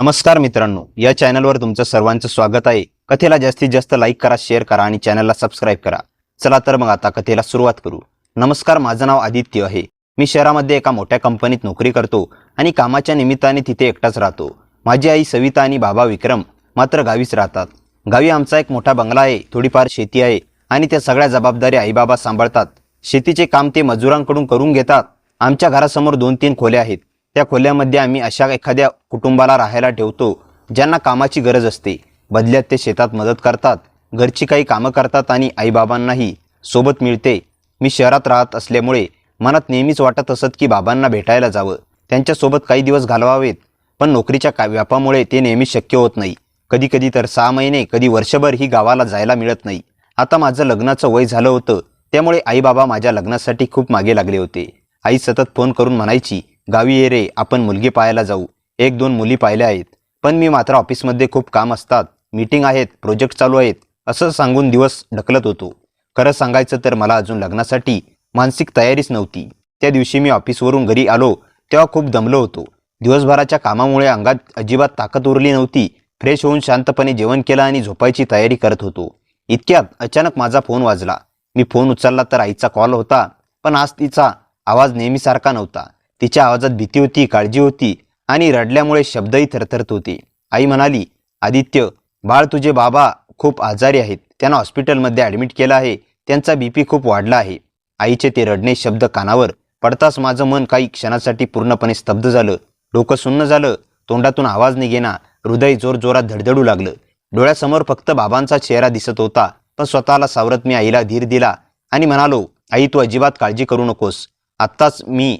नमस्कार मित्रांनो, या चॅनलवर तुमचं सर्वांचं स्वागत आहे। कथेला जास्तीत जास्त लाईक करा, शेअर करा आणि चॅनलला सबस्क्राइब करा। चला तर मग आता कथेला सुरुवात करू। नमस्कार, माझं नाव आदित्य आहे। मी शहरामध्ये एका मोठ्या कंपनीत नोकरी करतो आणि कामाच्या निमित्ताने तिथे एकटाच राहतो। माझी आई सविता आणि बाबा विक्रम मात्र गावीच राहतात। गावी आमचा एक मोठा बंगला आहे, थोडीफार शेती आहे आणि त्या सगळ्या जबाबदारी आई बाबा सांभाळतात। शेतीचे काम ते मजुरांकडून करून घेतात। आमच्या घरासमोर 2-3 खोल्या आहेत। त्या खोल्यामध्ये आम्ही अशा एखाद्या कुटुंबाला राहायला ठेवतो ज्यांना कामाची गरज असते। बदल्यात ते शेतात मदत करतात, घरची काही कामं करतात आणि आईबाबांनाही सोबत मिळते। मी शहरात राहत असल्यामुळे मनात नेहमीच वाटत असत की बाबांना भेटायला जावं, त्यांच्यासोबत काही दिवस घालवावेत, पण नोकरीच्या व्यापामुळे ते नेहमी शक्य होत नाही। कधी कधी तर 6 महिने, कधी वर्षभर ही गावाला जायला मिळत नाही। आता माझं लग्नाचं वय झालं होतं, त्यामुळे आई बाबा माझ्या लग्नासाठी खूप मागे लागले होते। आई सतत फोन करून म्हणायची, गावी ये रे, आपण मुलगी पाहायला जाऊ। 1-2 मुली पाहिल्या आहेत, पण मी मात्र ऑफिसमध्ये खूप काम असतात, मीटिंग आहेत, प्रोजेक्ट चालू आहेत असं सांगून दिवस ढकलत होतो। खरं सांगायचं तर मला अजून लग्नासाठी मानसिक तयारीच नव्हती। त्या दिवशी मी ऑफिसवरून घरी आलो तेव्हा खूप दमलो होतो। दिवसभराच्या कामामुळे अंगात अजिबात ताकद उरली नव्हती। फ्रेश होऊन शांतपणे जेवण केलं आणि झोपायची तयारी करत होतो। इतक्यात अचानक माझा फोन वाजला। मी फोन उचलला तर आईचा कॉल होता, पण आज तिचा आवाज नेहमीसारखा नव्हता। तिच्या आवाजात भीती होती, काळजी होती आणि रडल्यामुळे शब्दही थरथरत होते। आई म्हणाली, आदित्य बाळ, तुझे बाबा खूप आजारी आहेत, त्यांना हॉस्पिटलमध्ये ॲडमिट केलं आहे, त्यांचा बीपी खूप वाढला आहे। आईचे ते रडणे शब्द कानावर पडताच माझं मन काही क्षणासाठी पूर्णपणे स्तब्ध झालं। डोकं सुन्न झालं, तोंडातून आवाज निघेना, हृदय जोरजोरात धडधडू लागलं। डोळ्यासमोर फक्त बाबांचा चेहरा दिसत होता, पण स्वतःला सावरत मी आईला धीर दिला आणि म्हणालो, आई तू अजिबात काळजी करू नकोस। आत्ताच मी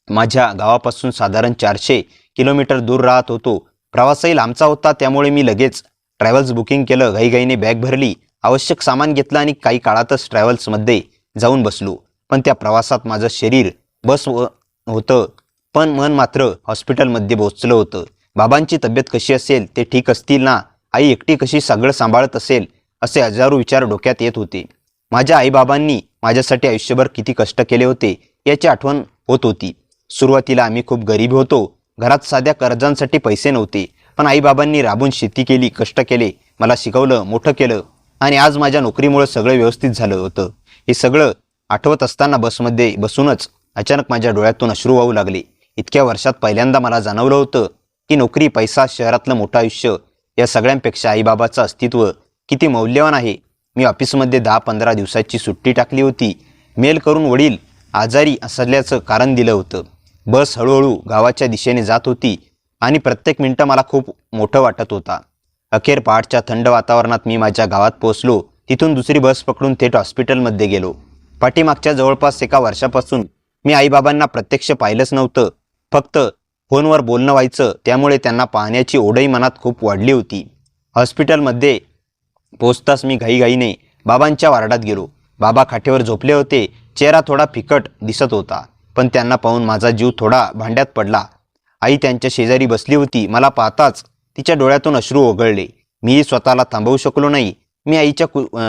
माझ्या गावापासून साधारण 400 किलोमीटर दूर राहत होतो। प्रवासही लांबचा होता, त्यामुळे मी लगेच ट्रॅव्हल्स बुकिंग केलं। घाईघाईने बॅग भरली, आवश्यक सामान घेतलं आणि काही काळातच ट्रॅव्हल्समध्ये जाऊन बसलो। पण त्या प्रवासात माझं शरीर बस होतं, पण मन मात्र हॉस्पिटलमध्ये पोहोचलं होतं। बाबांची तब्येत कशी असेल, ते ठीक असतील ना, आई एकटी कशी सगळं सांभाळत असेल, असे हजारो विचार डोक्यात येत होते। माझ्या आईबाबांनी माझ्यासाठी आयुष्यभर किती कष्ट केले होते याची आठवण होत होती। सुरुवातीला आम्ही खूप गरीब होतो, घरात साध्या कर्जांसाठी पैसे नव्हते, पण आईबाबांनी राबून शेती केली, कष्ट केले, मला शिकवलं, मोठं केलं आणि आज माझ्या नोकरीमुळे सगळं व्यवस्थित झालं होतं। हे सगळं आठवत असताना बसमध्ये बसूनच अचानक माझ्या डोळ्यातून अश्रू वाहू लागले। इतक्या वर्षात पहिल्यांदा मला जाणवलं होतं की नोकरी, पैसा, शहरातलं मोठं आयुष्य या सगळ्यांपेक्षा आईबाबाचं अस्तित्व किती मौल्यवान आहे। मी ऑफिसमध्ये 10-15 दिवसाची सुट्टी टाकली होती। मेल करून वडील आजारी असल्याचं कारण दिलं होतं। बस हळूहळू गावाच्या दिशेने जात होती आणि प्रत्येक मिनिटं मला खूप मोठं वाटत होता। अखेर पहाटच्या थंड वातावरणात मी माझ्या गावात पोहोचलो। तिथून दुसरी बस पकडून थेट हॉस्पिटलमध्ये गेलो। पाठीमागच्या जवळपास 1 वर्षापासून मी आईबाबांना प्रत्यक्ष पाहिलंच नव्हतं, फक्त फोनवर बोलणं व्हायचं, त्यामुळे त्यांना पाहण्याची ओढही मनात खूप वाढली होती। हॉस्पिटलमध्ये पोहोचताच मी घाईघाईने बाबांच्या वार्डात गेलो। बाबा खाटेवर झोपले होते, चेहरा थोडा फिकट दिसत होता, पण त्यांना पाहून माझा जीव थोडा भांड्यात पडला। आई त्यांच्या शेजारी बसली होती। मला पाहताच तिच्या डोळ्यातून अश्रू ओघळले। मीही स्वतःला थांबवू शकलो नाही। मी आईच्या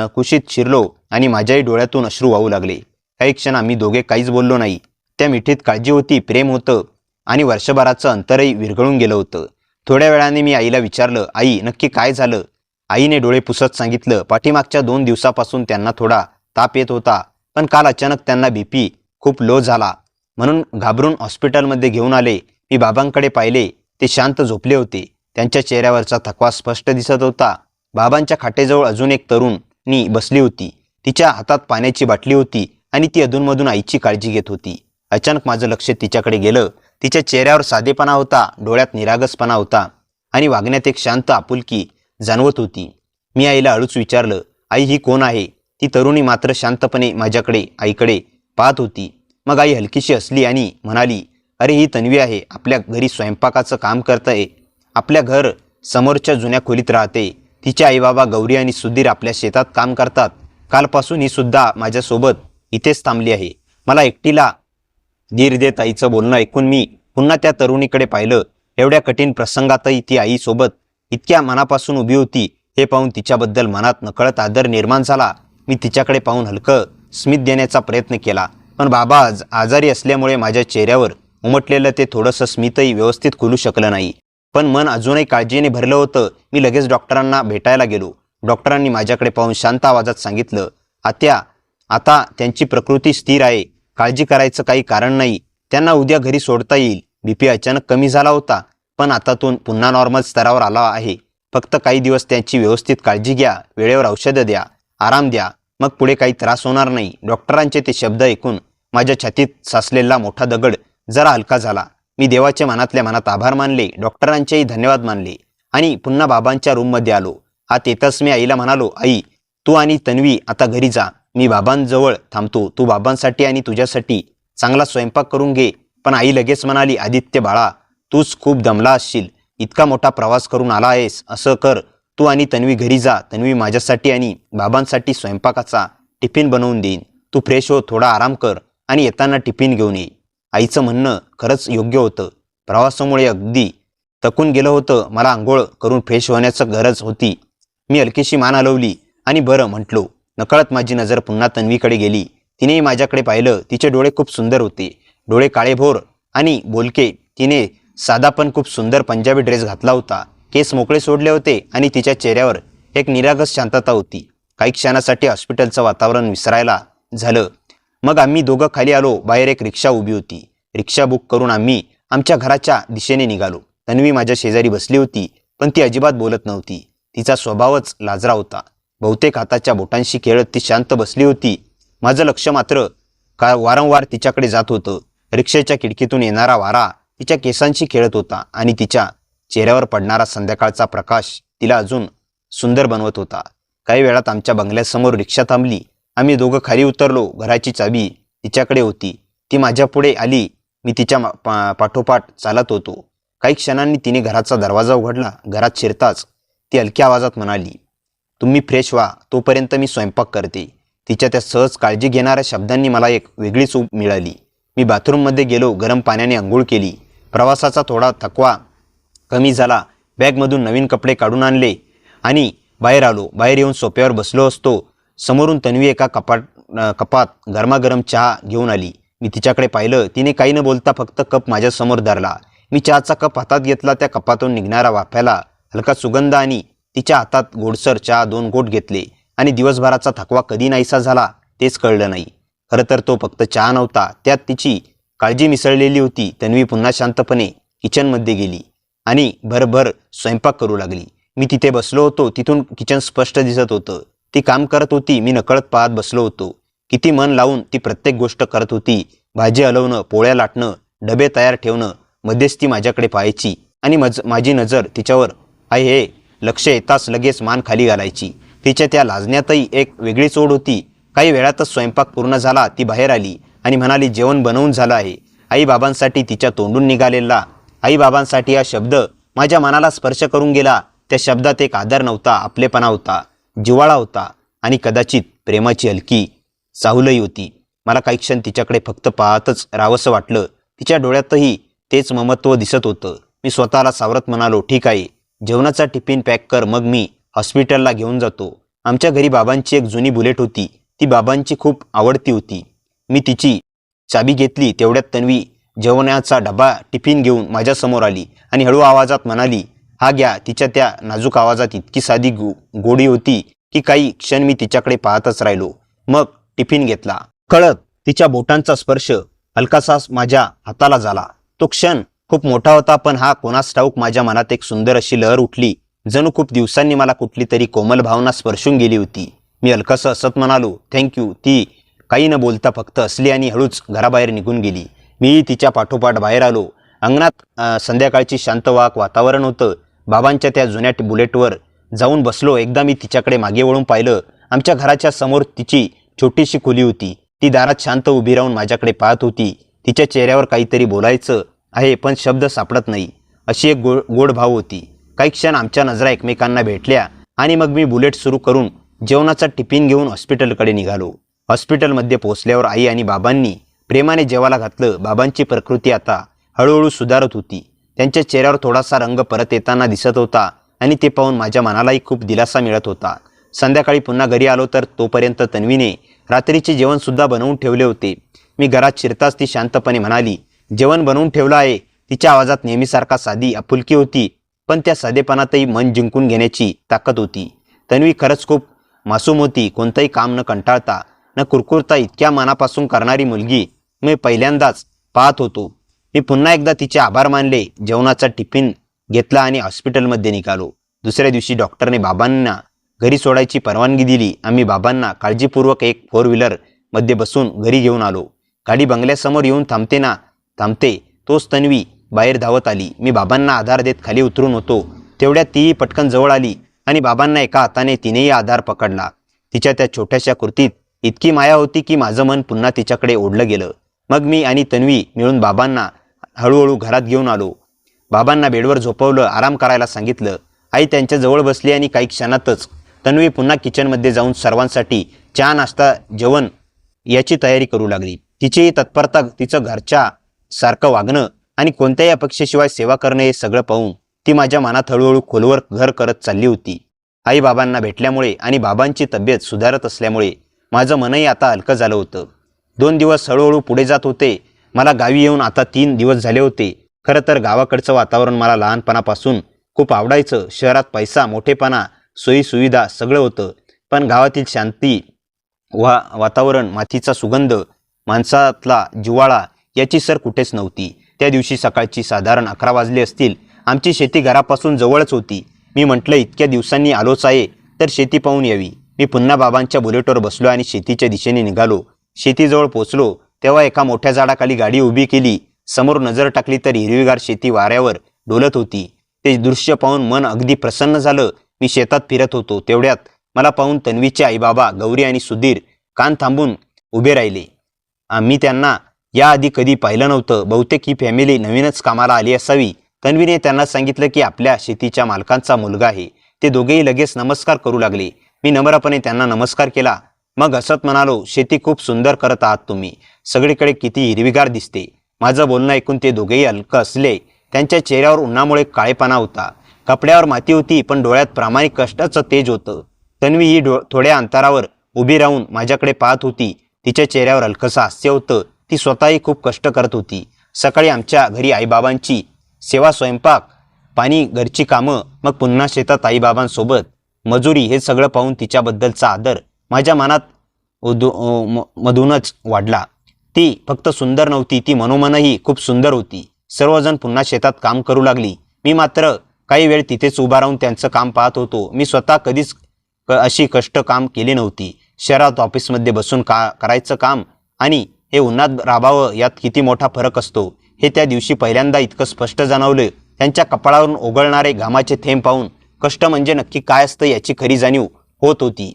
कुशीत शिरलो आणि माझ्याही डोळ्यातून अश्रू वाहू लागले। काही क्षण आम्ही दोघे काहीच बोललो नाही। त्या मिठीत काळजी होती, प्रेम होतं आणि वर्षभराचं अंतरही विरघळून गेलं होतं। थोड्या वेळाने मी आईला विचारलं, आई नक्की काय झालं? आईने डोळे पुसत सांगितलं, पाठीमागच्या 2 दिवसापासून त्यांना थोडा ताप येत होता, पण काल अचानक त्यांना बीपी खूप लो झाला, म्हणून घाबरून हॉस्पिटलमध्ये घेऊन आले। मी बाबांकडे पाहिले, ते शांत झोपले होते। त्यांच्या चेहऱ्यावरचा थकवा स्पष्ट दिसत होता। बाबांच्या खाटेजवळ अजून एक तरुणी बसली होती। तिच्या हातात पाण्याची बाटली होती आणि ती अधूनमधून आईची काळजी घेत होती। अचानक माझं लक्ष तिच्याकडे गेलं। तिच्या चेहऱ्यावर साधेपणा होता, डोळ्यात निरागसपणा होता आणि वागण्यात एक शांत आपुलकी जाणवत होती। मी आईला हळूच विचारलं, आई ही कोण आहे? ती तरुणी मात्र शांतपणे माझ्याकडे, आईकडे पाहत होती। मग आई हलकीशी हसली आणि म्हणाली, अरे ही तन्वी आहे, आपल्या घरी स्वयंपाकाचं काम करते, आपल्या घर समोरच्या जुन्या खोलीत राहते। तिचे आईबाबा गौरी आणि सुधीर आपल्या शेतात काम करतात। कालपासून ही सुद्धा माझ्यासोबत इथेच थांबली आहे। मला एकटीला धीर देत आईचं बोलणं ऐकून मी पुन्हा त्या तरुणीकडे पाहिलं। एवढ्या कठीण प्रसंगातही ती आईसोबत इतक्या मनापासून उभी होती, हे पाहून तिच्याबद्दल मनात नकळत आदर निर्माण झाला। मी तिच्याकडे पाहून हलकं स्मित देण्याचा प्रयत्न केला, पण बाबा आजारी असल्यामुळे माझ्या चेहऱ्यावर उमटलेलं ते थोडंसं स्मितही व्यवस्थित खुलू शकलं नाही। पण मन अजूनही काळजीने भरलं होतं. मी लगेच डॉक्टरांना भेटायला गेलो. डॉक्टरांनी माझ्याकडे पाहून शांत आवाजात सांगितलं, आत्या, आता त्यांची प्रकृती स्थिर आहे. काळजी करायचं काही कारण नाही. त्यांना उद्या घरी सोडता येईल. बीपी अचानक कमी झाला होता, पण आता तो पुन्हा नॉर्मल स्तरावर आला आहे. फक्त काही दिवस त्यांची व्यवस्थित काळजी घ्या, वेळेवर औषधं द्या, आराम द्या, मग पुढे काही त्रास होणार नाही. डॉक्टरांचे ते शब्द ऐकून माझ्या छातीत साचलेला मोठा दगड जरा हलका झाला. मी देवाचे मनातल्या मनात आभार मानले, डॉक्टरांचेही धन्यवाद मानले आणि पुन्हा बाबांच्या रूममध्ये आलो. आत येताच मी आईला म्हणालो, आई, तू आणि तन्वी आता घरी जा. मी बाबांजवळ थांबतो. तू बाबांसाठी आणि तुझ्यासाठी चांगला स्वयंपाक करून घे. पण आई लगेच म्हणाली, आदित्य बाळा, तूच खूप दमला असशील. इतका मोठा प्रवास करून आला आहेस. असं कर, तू आणि तन्वी घरी जा. तन्वी माझ्यासाठी आणि बाबांसाठी स्वयंपाकाचा टिफिन बनवून देईन. तू फ्रेश हो, थोडा आराम कर आणि येताना टिफिन घेऊन ये. आईचं म्हणणं खरंच योग्य होतं. प्रवासामुळे अगदी थकून गेलं होतं. मला आंघोळ करून फ्रेश होण्याचं गरज होती. मी हलकीशी मान हलवली आणि बरं म्हटलो. नकळत माझी नजर पुन्हा तन्वीकडे गेली. तिनेही माझ्याकडे पाहिलं. तिचे डोळे खूप सुंदर होते. डोळे काळेभोर आणि बोलके. तिने साधा पण खूप सुंदर पंजाबी ड्रेस घातला होता. केस मोकळे सोडले होते आणि तिच्या चेहऱ्यावर एक निरागस शांतता होती. काही क्षणासाठी हॉस्पिटलचं वातावरण विसरायला झालं. मग आम्ही दोघं खाली आलो. बाहेर एक रिक्षा उभी होती. रिक्षा बुक करून आम्ही आमच्या घराच्या दिशेने निघालो. तन्वी माझ्या शेजारी बसली होती, पण ती अजिबात बोलत नव्हती. तिचा स्वभावच लाजरा होता. बहुतेक हाताच्या बोटांशी खेळत ती शांत बसली होती. माझं लक्ष मात्र वारंवार तिच्याकडे जात होतं. रिक्षेच्या खिडकीतून येणारा वारा तिच्या केसांशी खेळत होता आणि तिच्या चेहऱ्यावर पडणारा संध्याकाळचा प्रकाश तिला अजून सुंदर बनवत होता. काही वेळात आमच्या बंगल्यासमोर रिक्षा थांबली. आम्ही दोघं खाली उतरलो. घराची चावी तिच्याकडे होती. ती माझ्या पुढे आली. मी तिच्या पाठोपाठ चालत होतो. काही क्षणांनी तिने घराचा दरवाजा उघडला. घरात शिरताच ती हलक्या आवाजात म्हणाली, तुम्ही फ्रेश व्हा, तोपर्यंत मी स्वयंपाक करते. तिच्या त्या सहज काळजी घेणाऱ्या शब्दांनी मला एक वेगळीच ऊब मिळाली. मी बाथरूममध्ये गेलो. गरम पाण्याने अंघोळ केली. प्रवासाचा थोडा थकवा कमी झाला. बॅगमधून नवीन कपडे काढून आणले आणि बाहेर आलो. बाहेर येऊन सोफ्यावर बसलो असतो. समोरून तन्वी एका कपात गरमागरम चहा घेऊन आली. मी तिच्याकडे पाहिलं. तिने काही न बोलता फक्त कप माझ्यासमोर धरला. मी चहाचा कप हातात घेतला. त्या कपातून निघणारा वाफ्याला हलका सुगंध आणि तिच्या हातात गोडसर चहा 2 घोट घेतले आणि दिवसभराचा थकवा कधी नाहीसा झाला तेच कळलं नाही. खरं तर तो फक्त चहा नव्हता, त्यात तिची काळजी मिसळलेली होती. तन्वी पुन्हा शांतपणे किचनमध्ये गेली आणि भरभर स्वयंपाक करू लागली. मी तिथे बसलो होतो. तिथून किचन स्पष्ट दिसत होतं. ती काम करत होती. मी नकळत पाहत बसलो होतो. किती मन लावून ती प्रत्येक गोष्ट करत होती. भाजी हलवणं, पोळ्या लाटणं, डबे तयार ठेवणं. मध्येच ती माझ्याकडे पाहायची आणि माझी नजर तिच्यावर आहे हे लक्ष येताच लगेच मान खाली घालायची. तिच्या त्या लाजण्यातही एक वेगळीच ओढ होती. काही वेळातच स्वयंपाक पूर्ण झाला. ती बाहेर आली आणि म्हणाली, जेवण बनवून झालं आहे. आईबाबांसाठी तिच्या तोंडून निघालेला आईबाबांसाठी हा शब्द माझ्या मनाला स्पर्श करून गेला. त्या शब्दात एक आदर नव्हता, आपलेपणा होता, जिव्हाळा होता आणि कदाचित प्रेमाची हलकी चाहुलही होती. मला काही क्षण तिच्याकडे फक्त पाहतच राहावंसं वाटलं. तिच्या डोळ्यातही तेच ममत्व दिसत होतं. मी स्वतःला सावरत म्हणालो, ठीक आहे, जेवणाचा टिफिन पॅक कर, मग मी हॉस्पिटलला घेऊन जातो. आमच्या घरी बाबांची एक जुनी बुलेट होती. ती बाबांची खूप आवडती होती. मी तिची चाबी घेतली. तेवढ्यात तन्वी जेवणाचा डबा टिफिन घेऊन माझ्यासमोर आली आणि हळू आवाजात म्हणाली, हा घ्या. तिच्या त्या नाजूक आवाजात इतकी साधी गोडी होती की काही क्षण मी तिच्याकडे पाहतच राहिलो. मग टिफिन घेतला. कळत तिच्या बोटांचा स्पर्श हलकासा माझ्या हाताला झाला. तो क्षण खूप मोठा होता, पण हा कोणास ठाऊक माझ्या मनात एक सुंदर अशी लहर उठली. जणू खूप दिवसांनी मला कुठली तरी कोमल भावना स्पर्शून गेली होती. मी हलकसं हसत म्हणालो, थँक्यू. ती काही न बोलता फक्त हसली आणि हळूच घराबाहेर निघून गेली. मी तिच्या पाठोपाठ बाहेर आलो. अंगणात संध्याकाळची शांत वातावरण होतं. बाबांच्या त्या जुन्या बुलेटवर जाऊन बसलो. एकदा मी तिच्याकडे मागे वळून पाहिलं. आमच्या घराच्या समोर तिची छोटीशी खोली होती. ती दारात शांत उभी राहून माझ्याकडे पाहत होती. तिच्या चेहऱ्यावर काहीतरी बोलायचं आहे, पण शब्द सापडत नाही, अशी एक गोड भाव होती. काही क्षण आमच्या नजरा एकमेकांना भेटल्या आणि मग मी बुलेट सुरू करून जेवणाचा टिफिन घेऊन हॉस्पिटलकडे निघालो. हॉस्पिटलमध्ये पोहोचल्यावर आई आणि बाबांनी प्रेमाने जेवायला घातलं. बाबांची प्रकृती आता हळूहळू सुधारत होती. त्यांच्या चेहऱ्यावर थोडासा रंग परत येताना दिसत होता आणि ते पाहून माझ्या मनालाही खूप दिलासा मिळत होता. संध्याकाळी पुन्हा घरी आलो तर तोपर्यंत तन्वीने रात्रीचे जेवणसुद्धा बनवून ठेवले होते. मी घरात शिरताच ती शांतपणे म्हणाली, जेवण बनवून ठेवलं आहे. तिच्या आवाजात नेहमीसारखा साधी आपुलकी होती. पण त्या साधेपणातही मन जिंकून घेण्याची ताकद होती. तन्वी खरंच खूप मासूम होती. कोणतंही काम न कंटाळता न कुरकुरता इतक्या मनापासून करणारी मुलगी मी पहिल्यांदाच पाहत होतो. मी पुन्हा एकदा तिचे आभार मानले. जेवणाचा टिफिन घेतला आणि हॉस्पिटलमध्ये निघालो. दुसऱ्या दिवशी डॉक्टरने बाबांना घरी सोडायची परवानगी दिली. आम्ही बाबांना काळजीपूर्वक एक 4 व्हीलरमध्ये बसून घरी घेऊन आलो. गाडी बंगल्यासमोर येऊन थांबते तोच तन्वी बाहेर धावत आली. मी बाबांना आधार देत खाली उतरून होतो तेवढ्यात तीही पटकन जवळ आली आणि बाबांना एका हाताने तिनेही आधार पकडला. तिच्या त्या छोट्याशा कृतीत इतकी माया होती की माझं मन पुन्हा तिच्याकडे ओढलं गेलं. मग मी आणि तन्वी मिळून बाबांना हळूहळू घरात घेऊन आलो. बाबांना बेडवर झोपवलं, आराम करायला सांगितलं. आई त्यांच्या जवळ बसली आणि काही क्षणातच तन्वी पुन्हा किचनमध्ये जाऊन सर्वांसाठी चहा, नाश्ता, जेवण याची तयारी करू लागली. तिची तत्परता, तिचं घरच्या सारखं वागणं आणि कोणत्याही अपेक्षेशिवाय सेवा करणे हे सगळं पाहून ती माझ्या मनात हळूहळू खोलवर घर करत चालली होती. आई बाबांना भेटल्यामुळे आणि बाबांची तब्येत सुधारत असल्यामुळे माझं मनही आता हलकं झालं होतं. 2 दिवस हळूहळू पुढे जात होते. मला गावी येऊन आता 3 दिवस झाले होते. खरं तर गावाकडचं वातावरण मला लहानपणापासून खूप आवडायचं. शहरात पैसा, मोठेपणा, सोयीसुविधा सगळं होतं, पण गावातील शांती, वातावरण, मातीचा सुगंध, माणसातला जिव्हाळा याची सर कुठेच नव्हती. त्या दिवशी सकाळची साधारण 11 वाजले असतील. आमची शेती घरापासून जवळच होती. मी म्हटलं, इतक्या दिवसांनी आलोच आहे तर शेती पाहून यावी. मी पुन्हा बाबांच्या बुलेटवर बसलो आणि शेतीच्या दिशेने निघालो. शेतीजवळ पोचलो तेव्हा एका मोठ्या झाडाखाली गाडी उभी केली. समोर नजर टाकली तर हिरवीगार शेती वाऱ्यावर डोलत होती. ते दृश्य पाहून मन अगदी प्रसन्न झालं. मी शेतात फिरत होतो तेवढ्यात मला पाहून तन्वीचे आईबाबा गौरी आणि सुधीर कान थांबून उभे राहिले. मी त्यांना याआधी कधी पाहिलं नव्हतं. बहुतेक ही फॅमिली नवीनच कामाला आली असावी. तन्वीने त्यांना सांगितलं की आपल्या शेतीच्या मालकांचा मुलगा आहे. ते दोघेही लगेच नमस्कार करू लागले. मी नम्रपणे त्यांना नमस्कार केला. मग हसत म्हणालो, शेती खूप सुंदर करत आहात तुम्ही. सगळीकडे किती हिरवीगार दिसते. माझं बोलणं ऐकून ते दोघेही हलकं हसले. त्यांच्या चेहऱ्यावर उन्हामुळे काळेपणा होता. कपड्यावर माती होती, पण डोळ्यात प्रामाणिक कष्टाचं तेज होतं. तन्वी ही थोड्या अंतरावर उभी राहून माझ्याकडे पाहत होती. तिच्या चेहऱ्यावर हलकंसं हास्य होतं. ती स्वतःही खूप कष्ट करत होती. सकाळी आमच्या घरी आईबाबांची सेवा, स्वयंपाक पाणी, घरची कामं, मग पुन्हा शेतात आईबाबांसोबत मजुरी, हे सगळं पाहून तिच्याबद्दलचा आदर माझ्या मनात मधूनच वाढला. ती फक्त सुंदर नव्हती, ती मनोमनही खूप सुंदर होती. सर्वजण पुन्हा शेतात काम करू लागली. मी मात्र काही वेळ तिथेच उभा राहून त्यांचं काम पाहत होतो. मी स्वतः कधीच अशी कष्ट काम केली नव्हती. शहरात ऑफिसमध्ये बसून करायचं काम आणि हे उन्हात राबावं यात किती मोठा फरक असतो हे त्या दिवशी पहिल्यांदा इतकं स्पष्ट जाणवलं. त्यांच्या कपाळावरून ओघळणारे घामाचे थेंब पाहून कष्ट म्हणजे नक्की काय असतं याची खरी जाणीव होत होती.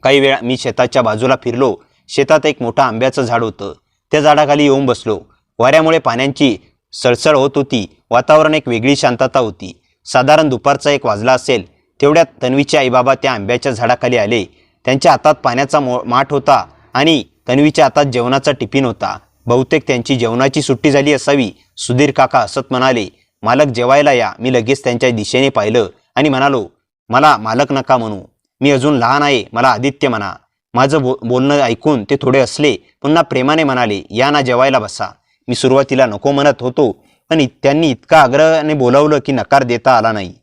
काही वेळा मी शेताच्या बाजूला फिरलो. शेतात एक मोठं आंब्याचं झाड होतं. त्या झाडाखाली येऊन बसलो. वाऱ्यामुळे पाण्याची सळसळ होत होती. वातावरण एक वेगळी शांतता होती. साधारण दुपारचा 1 वाजला असेल. तेवढ्यात तन्वीचे आईबाबा त्या आंब्याच्या झाडाखाली आले. त्यांच्या हातात पाण्याचा माठ होता आणि तन्वीच्या हातात जेवणाचा टिफिन होता. बहुतेक त्यांची जेवणाची सुट्टी झाली असावी. सुधीर काका हसत म्हणाले, मालक जेवायला या. मी लगेच त्यांच्या दिशेने पाहिलं आणि म्हणालो, मला मालक नका म्हणू, मी अजून लहान आहे, मला आदित्य म्हणा. माझं बोलणं ऐकून ते थोडे हसले. पुन्हा प्रेमाने म्हणाले, या ना, जेवायला बसा. मी सुरुवातीला नको म्हणत होतो, पण त्यांनी इतका आग्रहाने बोलावलं की नकार देता आला नाही.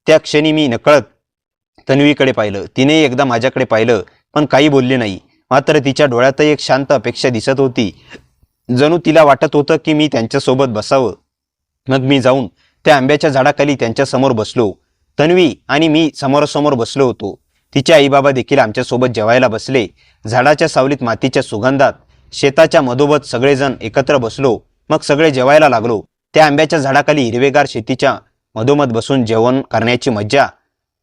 त्या क्षणी मी नकळत तन्वीकडे पाहिलं. तिनेही एकदा माझ्याकडे पाहिलं, पण काही बोलले नाही. मात्र तिच्या डोळ्यातही एक शांत अपेक्षा दिसत होती. जणू तिला वाटत होतं की मी त्यांच्यासोबत बसावं. मग मी जाऊन त्या आंब्याच्या झाडाखाली त्यांच्यासमोर बसलो. तन्वी आणि मी समोरासमोर बसलो होतो. तिचे आईबाबा देखील आमच्यासोबत जेवायला बसले. झाडाच्या सावलीत, मातीच्या सुगंधात, शेताच्या मधोमध सगळेजण एकत्र बसलो. मग सगळे जेवायला लागलो. त्या आंब्याच्या झाडाखाली हिरवेगार शेतीच्या मधोमध बसून जेवण करण्याची मज्जा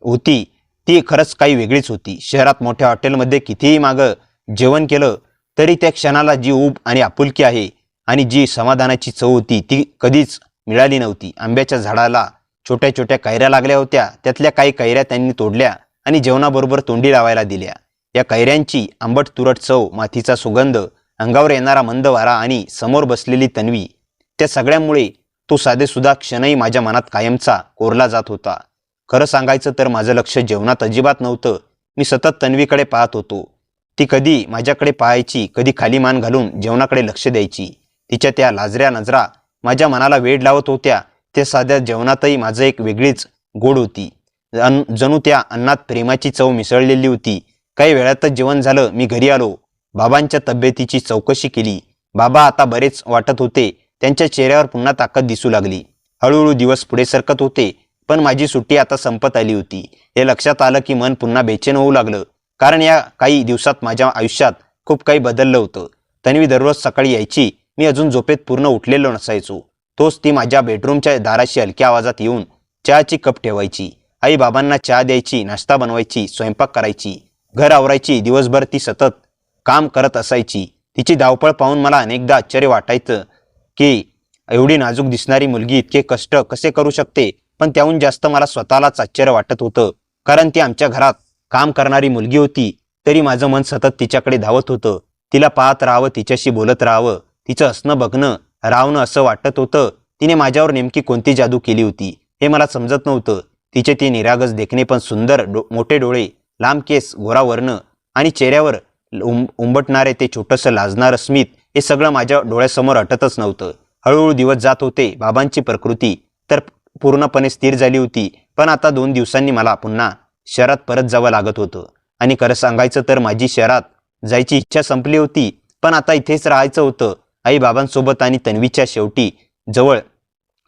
होती ती खरंच काही वेगळीच होती. शहरात मोठ्या हॉटेलमध्ये कितीही मागं जेवण केलं तरी त्या क्षणाला जी ऊब आणि आपुलकी आहे आणि जी समाधानाची चव होती ती कधीच मिळाली नव्हती. आंब्याच्या झाडाला छोट्या छोट्या कैऱ्या लागल्या होत्या. त्यातल्या काही कैऱ्या त्यांनी तोडल्या आणि जेवणाबरोबर तोंडी लावायला दिल्या. या कैऱ्यांची आंबट तुरट चव, मातीचा सुगंध, अंगावर येणारा मंद वारा आणि समोर बसलेली तन्वी, त्या सगळ्यामुळे तो साधेसुद्धा क्षणही माझ्या मनात कायमचा कोरला जात होता. खरं सांगायचं तर माझं लक्ष जेवणात अजिबात नव्हतं. मी सतत तन्वीकडे पाहत होतो. ती कधी माझ्याकडे पाहायची, कधी खाली मान घालून जेवणाकडे लक्ष द्यायची. तिच्या त्या लाजऱ्या नजरा माझ्या मनाला वेड लावत होत्या. ते साध्या जेवणातही माझं एक वेगळीच गोड होती. जणू त्या अन्नात प्रेमाची चव मिसळलेली होती. काही वेळातच जेवण झालं. मी घरी आलो. बाबांच्या तब्येतीची चौकशी केली. बाबा आता बरेच वाटत होते. त्यांच्या चेहऱ्यावर पुन्हा ताकद दिसू लागली. हळूहळू दिवस पुढे सरकत होते. पण माझी सुट्टी आता संपत आली होती. हे लक्षात आलं की मन पुन्हा बेचैन होऊ लागलं. कारण या काही दिवसात माझ्या आयुष्यात खूप काही बदललं होतं. तन्वी दररोज सकाळी यायची. मी अजून झोपेत पूर्ण उठलेलो नसायचो. तोच ती माझ्या बेडरूमच्या दाराशी हलक्या आवाजात येऊन चहाची कप ठेवायची. आई बाबांना चहा द्यायची, नाश्ता बनवायची, स्वयंपाक करायची, घर आवरायची. दिवसभर ती सतत काम करत असायची. तिची धावपळ पाहून मला अनेकदा आश्चर्य वाटायचं की एवढी नाजूक दिसणारी मुलगी इतके कष्ट कसे करू शकते. पण त्याहून जास्त मला स्वतःलाच आश्चर्य वाटत होतं. कारण ती आमच्या घरात काम करणारी मुलगी होती. तरी माझं मन सतत तिच्याकडे धावत होतं. तिला पाहत राहावं, तिच्याशी बोलत राहावं, तिचं हसणं बघणं राहणं असं वाटत होतं. तिने माझ्यावर नेमकी कोणती जादू केली होती हे मला समजत नव्हतं. तिचे ते निरागस देखणे, पण सुंदर मोठे डोळे, लांब केस, गोरा वर्ण आणि चेहऱ्यावर उंबटणारे ते छोटंसं लाजणारं स्मित, हे सगळं माझ्या डोळ्यासमोर अटतच नव्हतं. हळूहळू दिवस जात होते. बाबांची प्रकृती तर पूर्णपणे स्थिर झाली होती. पण आता 2 दिवसांनी मला पुन्हा शहरात परत जावं लागत होतं. आणि खरं सांगायचं तर माझी शहरात जायची इच्छा संपली होती. पण आता इथेच राहायचं होतं, आई बाबांसोबत आणि तन्वीच्या. शेवटी जवळ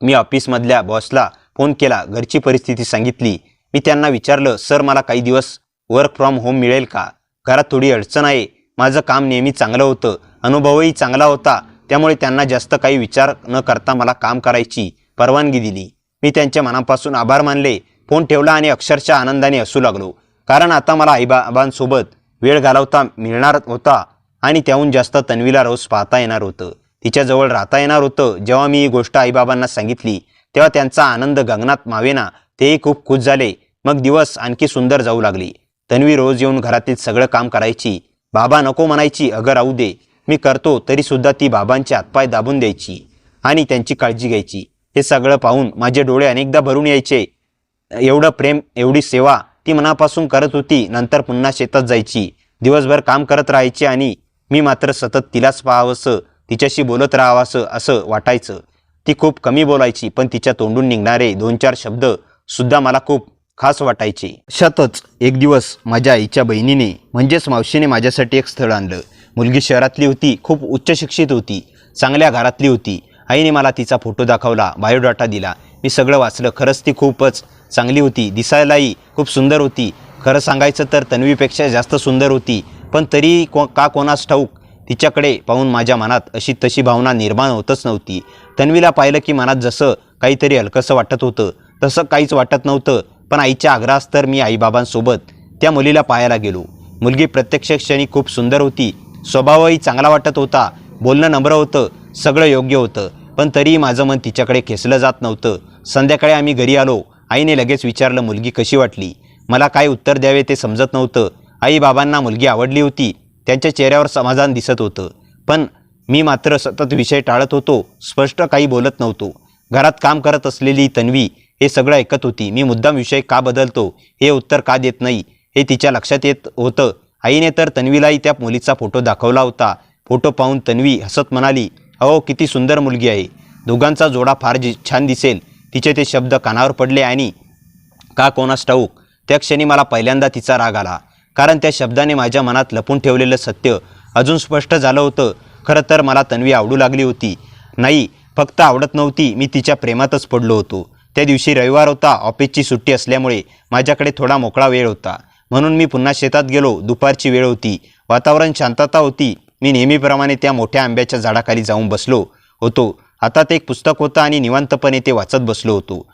मी ऑफिसमधल्या बॉसला फोन केला. घरची परिस्थिती सांगितली. मी त्यांना विचारलं, सर मला काही दिवस वर्क फ्रॉम होम मिळेल का? घरात थोडी अडचण आहे. माझं काम नेहमी चांगलं होतं, अनुभवही चांगला होता. त्यामुळे त्यांना जास्त काही विचार न करता मला काम करायची परवानगी दिली. मी त्यांच्या मनापासून आभार मानले. फोन ठेवला आणि अक्षरशः आनंदाने हसू लागलो. कारण आता मला आईबाबांसोबत वेळ घालवता मिळणार होता आणि त्याहून जास्त तन्वीला रोज पाहता येणार होतं, तिच्याजवळ राहता येणार होतं. जेव्हा मी ही गोष्ट आईबाबांना सांगितली तेव्हा त्यांचा आनंद गगनात मावेना. तेही खूप खुश झाले. मग दिवस आणखी सुंदर जाऊ लागले. तन्वी रोज येऊन घरातील सगळं काम करायची. बाबा नको म्हणायची, अगं राहू दे, मी करतो. तरीसुद्धा ती बाबांचे हातपाय दाबून द्यायची आणि त्यांची काळजी घ्यायची. हे सगळं पाहून माझे डोळे अनेकदा भरून यायचे. एवढं प्रेम, एवढी सेवा ती मनापासून करत होती. नंतर पुन्हा शेतात जायची, दिवसभर काम करत राहायची आणि मी मात्र सतत तिलाच पाहावंसं, तिच्याशी बोलत राहावंसं असं वाटायचं. ती खूप कमी बोलायची, पण तिच्या तोंडून निघणारे 2-4 शब्द सुद्धा मला खूप खास वाटायचे. अशातच एक दिवस माझ्या आईच्या बहिणीने म्हणजेच मावशीने माझ्यासाठी एक स्थळ आणलं. मुलगी शहरातली होती, खूप उच्च शिक्षित होती, चांगल्या घरातली होती. आईने मला तिचा फोटो दाखवला, बायोडाटा दिला. मी सगळं वाचलं. खरंच ती खूपच चांगली होती. दिसायलाही खूप सुंदर होती. खरं सांगायचं तर तन्वीपेक्षा जास्त सुंदर होती. पण तरी का कोणास ठाऊक तिच्याकडे पाहून माझ्या मनात अशी तशी भावना निर्माण होतच नव्हती. तन्वीला पाहिलं की मनात जसं काहीतरी हलकंसं वाटत होतं तसं काहीच वाटत नव्हतं. पण आईच्या आग्रहास तर मी आईबाबांसोबत त्या मुलीला पाहायला गेलो. मुलगी प्रत्यक्ष क्षणी खूप सुंदर होती. स्वभावही चांगला वाटत होता. बोलणं नम्र होतं. सगळं योग्य होतं. पण तरीही माझं मन तिच्याकडे खेचलं जात नव्हतं. संध्याकाळी आम्ही घरी आलो. आईने लगेच विचारलं, मुलगी कशी वाटली? मला काय उत्तर द्यावे ते समजत नव्हतं. आई बाबांना मुलगी आवडली होती. त्यांच्या चेहऱ्यावर समाधान दिसत होतं. पण मी मात्र सतत विषय टाळत होतो. स्पष्ट काही बोलत नव्हतो. घरात काम करत असलेली तन्वी हे सगळं ऐकत होती. मी मुद्दाम विषय का बदलतो, हे उत्तर का देत नाही, हे तिच्या लक्षात येत होतं. आईने तर तन्वीलाही त्या मुलीचा फोटो दाखवला होता. फोटो पाहून तन्वी हसत म्हणाली, अहो किती सुंदर मुलगी आहे. दोघांचा जोडा फार छान दिसेल. तिचे ते शब्द कानावर पडले आणि का कोणास ठाऊक त्या क्षणी मला पहिल्यांदा तिचा राग आला. कारण त्या शब्दाने माझ्या मनात लपून ठेवलेलं सत्य अजून स्पष्ट झालं होतं. खरं तर मला तन्वी आवडू लागली होती. नाही, फक्त आवडत नव्हती, मी तिच्या प्रेमातच पडलो होतो. त्या दिवशी रविवार होता. ऑफिसची सुट्टी असल्यामुळे माझ्याकडे थोडा मोकळा वेळ होता. म्हणून मी पुन्हा शेतात गेलो. दुपारची वेळ होती. वातावरण शांतता होती. मी नेहमीप्रमाणे त्या मोठ्या आंब्याच्या झाडाखाली जाऊन बसलो होतो. हातात एक पुस्तक होतं आणि निवांतपणे ते वाचत बसलो होतो.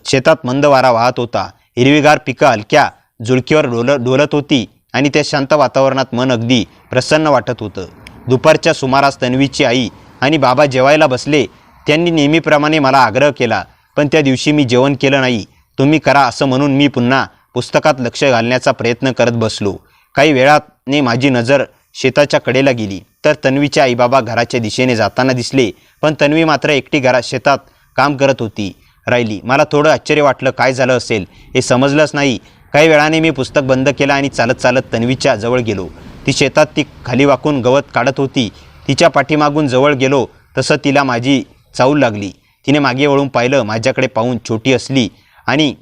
शेतात मंद वारा वाहत होता. हिरवीगार पिकं हलक्या झुळकीवर डोलत होती आणि त्या शांत वातावरणात मन अगदी प्रसन्न वाटत होतं. दुपारच्या सुमारास तन्वीची आई आणि बाबा जेवायला बसले. त्यांनी नेहमीप्रमाणे मला आग्रह केला, पण त्या दिवशी मी जेवण केलं नाही. तुम्ही करा असं म्हणून मी पुन्हा पुस्तकात लक्ष घालण्याचा प्रयत्न करत बसलो. काही वेळाने माझी नजर शेताच्या कडेला गेली तर तन्वीचे आईबाबा घराच्या दिशेने जाताना दिसले. पण तन्वी मात्र एकटी शेतात काम करत होती राहिली. मला थोडं आश्चर्य वाटलं. काय झालं असेल हे समजलंच नाही. काही वेळाने मी पुस्तक बंद केलं आणि चालत चालत तन्वीच्या जवळ गेलो. ती शेतात खाली वाकून गवत काढत होती. तिच्या पाठीमागून जवळ गेलो तसं तिला माझी चाहूल लागली. तिने मागे वळून पाहिलं. माझ्याकडे पाहून छोटी असली आणि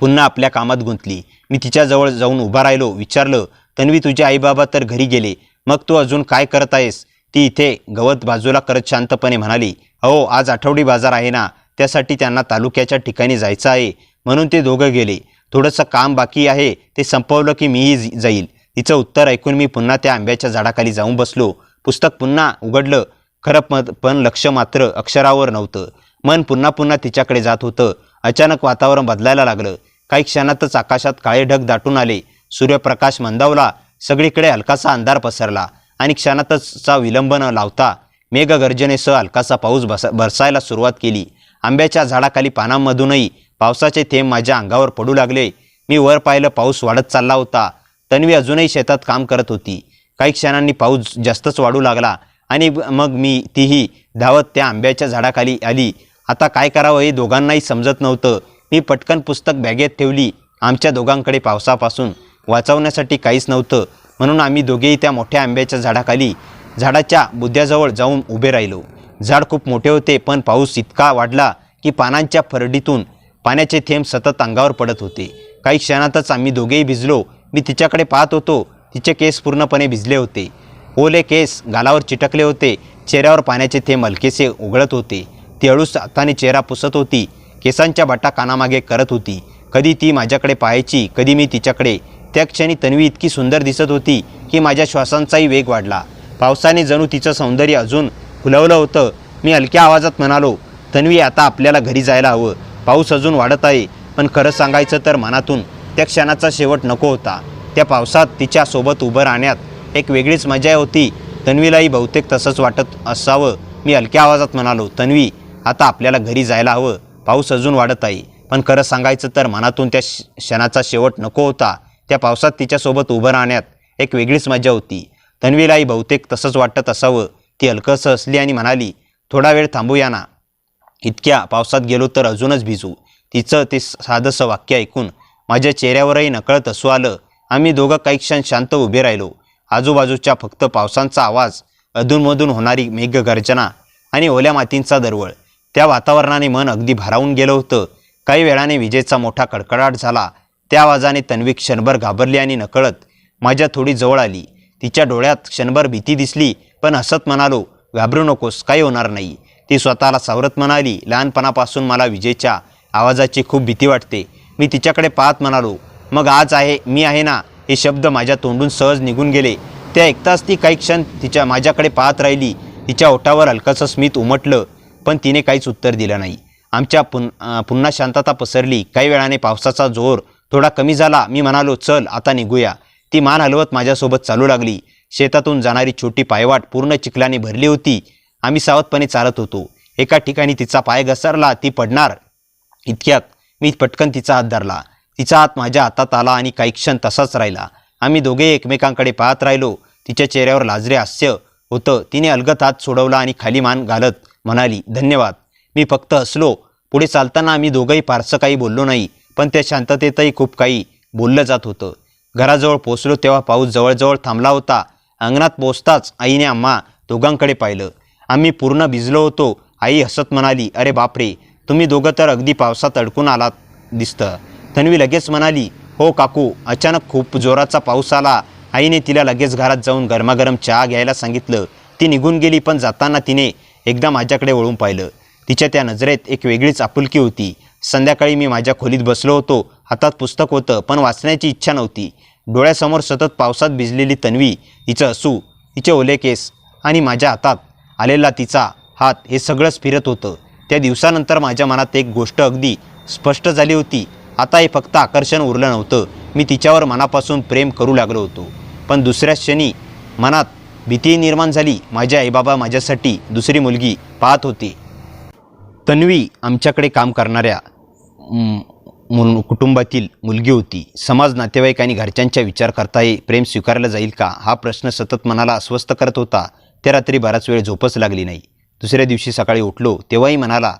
पुन्हा आपल्या कामात गुंतली. मी तिच्याजवळ जाऊन उभा राहिलो. विचारलं, तन्वी, तुझे आईबाबा तर घरी गेले, मग तू अजून काय करत आहेस? ती इथे गवत बाजूला करत शांतपणे म्हणाली, हो, आज आठवडी बाजार आहे ना, त्यासाठी त्यांना तालुक्याच्या ठिकाणी जायचं आहे, म्हणून ते दोघं गेले. थोडंसं काम बाकी आहे, ते संपवलं की मीही जाईल. तिचं उत्तर ऐकून मी पुन्हा त्या आंब्याच्या झाडाखाली जाऊन बसलो. पुस्तक पुन्हा उघडलं. खरं पण लक्ष मात्र अक्षरावर नव्हतं. मन पुन्हा पुन्हा तिच्याकडे जात होतं. अचानक वातावरण बदलायला लागलं. काही क्षणातच आकाशात काळे ढग दाटून आले. सूर्यप्रकाश मंदावला. सगळीकडे हलकासा अंधार पसरला आणि क्षणातचा विलंब न लावता मेघगर्जनेसह हलकासा पाऊस बरसायला सुरुवात केली. आंब्याच्या झाडाखाली पानांमधूनही पावसाचे थेंब माझ्या अंगावर पडू लागले. मी वर पाहिलं. पाऊस वाढत चालला होता. तन्वी अजूनही शेतात काम करत होती. काही क्षणांनी पाऊस जास्तच वाढू लागला आणि मग तीही धावत त्या आंब्याच्या झाडाखाली आली. आता काय करावं हे दोघांनाही समजत नव्हतं. मी पटकन पुस्तक बॅगेत ठेवली. आमच्या दोघांकडे पावसापासून वाचवण्यासाठी काहीच नव्हतं, म्हणून आम्ही दोघेही त्या मोठ्या आंब्याच्या झाडाखाली झाडाच्या बुद्ध्याजवळ जाऊन उभे राहिलो. झाड खूप मोठे होते, पण पाऊस इतका वाढला की पानांच्या फरडीतून पाण्याचे थेंब सतत अंगावर पडत होते. काही क्षणातच आम्ही दोघेही भिजलो. मी तिच्याकडे पाहत होतो. तिचे केस पूर्णपणे भिजले होते. ओले केस गालावर चिटकले होते. चेहऱ्यावर पाण्याचे थेंब हलकेसे उघळत होते. ती हळूच हाताने चेहरा पुसत होती. केसांच्या बाटा कानामागे करत होती. कधी ती माझ्याकडे पाहायची, कधी मी तिच्याकडे. त्या क्षणी तन्वी इतकी सुंदर दिसत होती की माझ्या श्वासांचाही वेग वाढला. पावसाने जणू तिचं सौंदर्य अजून फुलवलं होतं. मी हलक्या आवाजात म्हणालो, तन्वी, आता आपल्याला घरी जायला हवं. पाऊस अजून वाढत आहे. पण खरं सांगायचं तर मनातून त्या क्षणाचा शेवट नको होता. त्या पावसात तिच्यासोबत उभं राहण्यात एक वेगळीच मजा होती. तन्वीलाही बहुतेक तसंच वाटत असावं. मी हलक्या आवाजात म्हणालो, तन्वी, आता आपल्याला घरी जायला हवं. पाऊस अजून वाढत आहे. पण खरं सांगायचं तर मनातून त्या क्षणाचा शेवट नको होता. त्या पावसात तिच्यासोबत उभं राहण्यात एक वेगळीच मजा होती. तन्वीलाही बहुतेक तसंच वाटत असावं. ती हलकंसं हसली आणि म्हणाली, थोडा वेळ थांबूया ना. इतक्या पावसात गेलो तर अजूनच भिजू. तिचं ते साधंसं वाक्य ऐकून माझ्या चेहऱ्यावरही नकळत हसू आलं. आम्ही दोघं काही क्षण शांत उभे राहिलो. आजूबाजूच्या फक्त पावसांचा आवाज, अधूनमधून होणारी मेघगर्जना आणि ओल्या मातींचा दरवळ. त्या वातावरणाने मन अगदी भारावून गेलं होतं. काही वेळाने विजेचा मोठा कडकडाट झाला. त्या आवाजाने तन्वी क्षणभर घाबरली आणि नकळत माझ्या थोडी जवळ आली. तिच्या डोळ्यात क्षणभर भीती दिसली, पण हसत म्हणालो, घाबरू नकोस, काही होणार नाही. ती स्वतःला सावरत म्हणाली, लहानपणापासून मला विजेच्या आवाजाची खूप भीती वाटते. मी तिच्याकडे पाहत म्हणालो, मग आज मी आहे ना. हे शब्द माझ्या तोंडून सहज निघून गेले. ते ऐकताच ती काही क्षण माझ्याकडे पाहत राहिली. तिच्या ओठावर हलकंसं स्मित उमटलं, पण तिने काहीच उत्तर दिलं नाही. आमच्या पुन्हा शांतता पसरली. काही वेळाने पावसाचा जोर थोडा कमी झाला. मी म्हणालो, चल आता निघूया. ती मान हलवत माझ्यासोबत चालू लागली. शेतातून जाणारी छोटी पायवाट पूर्ण चिखलाने भरली होती. आम्ही सावधपणे चालत होतो. एका ठिकाणी तिचा पाय घसरला. ती पडणार इतक्यात मी पटकन तिचा हात धरला. तिचा हात माझ्या हातात आला आणि काही क्षण तसाच राहिला. आम्ही दोघे एकमेकांकडे पाहत राहिलो. तिच्या चेहऱ्यावर लाजरे हास्य होतं. तिने अलगद हात सोडवला आणि खाली मान घालत म्हणाली, धन्यवाद. मी फक्त हसलो. पुढे चालताना आम्ही दोघंही फारसं काही बोललो नाही, पण त्या शांततेतही खूप काही बोललं जात होतं. घराजवळ पोचलो तेव्हा पाऊस जवळजवळ थांबला होता. अंगणात पोचताच आईने आम्हा दोघांकडे पाहिलं. आम्ही पूर्ण भिजलो होतो. आई हसत म्हणाली, अरे बापरे, तुम्ही दोघं तर अगदी पावसात अडकून आलात दिसतं. तन्वी लगेच म्हणाली, हो काकू, अचानक खूप जोराचा पाऊस आला. आईने तिला लगेच घरात जाऊन गरमागरम चहा घ्यायला सांगितलं. ती निघून गेली, पण जाताना तिने एकदा माझ्याकडे वळून पाहिलं. तिच्या त्या नजरेत एक वेगळीच आपुलकी होती. संध्याकाळी मी माझ्या खोलीत बसलो होतो. हातात पुस्तक होतं, पण वाचण्याची इच्छा नव्हती. डोळ्यासमोर सतत पावसात भिजलेली तन्वी, तिचं हसू, तिचे ओले केस आणि माझ्या हातात आलेला तिचा हात, हे सगळंच फिरत होतं. त्या दिवसानंतर माझ्या मनात एक गोष्ट अगदी स्पष्ट झाली होती. आता हे फक्त आकर्षण उरलं नव्हतं. मी तिच्यावर मनापासून प्रेम करू लागलो होतो. पण दुसऱ्या क्षणी मनात भीती निर्माण झाली. माझे आईबाबा माझ्यासाठी दुसरी मुलगी पाहत होते. तन्वी आमच्याकडे काम करणाऱ्या कुटुंबातील मुलगी होती. समाज, नातेवाईक आणि घरच्यांचा विचार करता प्रेम स्वीकारलं जाईल का, हा प्रश्न सतत मनाला अस्वस्थ करत होता. त्या रात्री बराच वेळ झोपच लागली नाही. दुसऱ्या दिवशी सकाळी उठलो तेव्हाही मनाला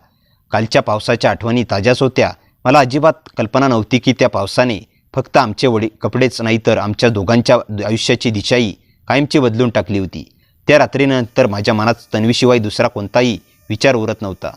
कालच्या पावसाच्या आठवणी ताज्याच होत्या. मला अजिबात कल्पना नव्हती की त्या पावसाने फक्त आमचे कपडेच नाही तर आमच्या दोघांच्या आयुष्याची दिशाही कायमची बदलून टाकली होती. त्या रात्रीनंतर माझ्या मनात तन्वीशिवाय दुसरा कोणताही विचार उरत नव्हता.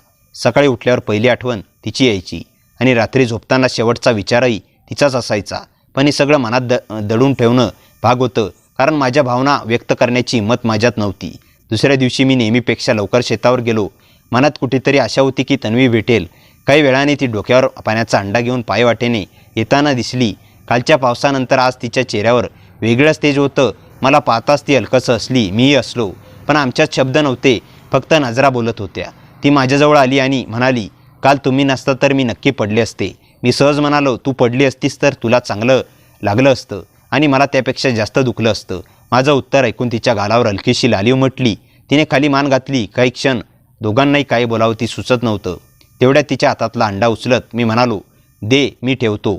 सकाळी उठल्यावर पहिली आठवण तिची यायची आणि रात्री झोपताना शेवटचा विचारही तिचाच असायचा. पण हे सगळं मनात दडून ठेवणं भाग होतं, कारण माझ्या भावना व्यक्त करण्याची हिंमत माझ्यात नव्हती. दुसऱ्या दिवशी मी नेहमीपेक्षा लवकर शेतावर गेलो. मनात कुठेतरी आशा होती की तन्वी भेटेल. काही वेळाने ती डोक्यावर पाण्याचा अंडा घेऊन पायवाटेने येताना दिसली. कालच्या पावसानंतर आज तिच्या चेहऱ्यावर वेगळंच तेज होतं. मला पाहताच ती हलकसं हसली, मीही हसलो. पण आमच्यात शब्द नव्हते, फक्त नजरा बोलत होत्या. ती माझ्याजवळ आली आणि म्हणाली, काल तुम्ही नसता तर मी नक्की पडले असते. मी सहज म्हणालो, तू पडली असतीस तर तुला चांगलं लागलं असतं आणि मला त्यापेक्षा जास्त दुखलं असतं. माझं उत्तर ऐकून तिच्या गालावर हलकीशी लाली उमटली. तिने खाली मान घातली. काही क्षण दोघांनाही काय बोलावं ती सुचत नव्हतं. तेवढ्यात तिच्या हातातला अंडा उचलत मी म्हणालो, दे, मी ठेवतो.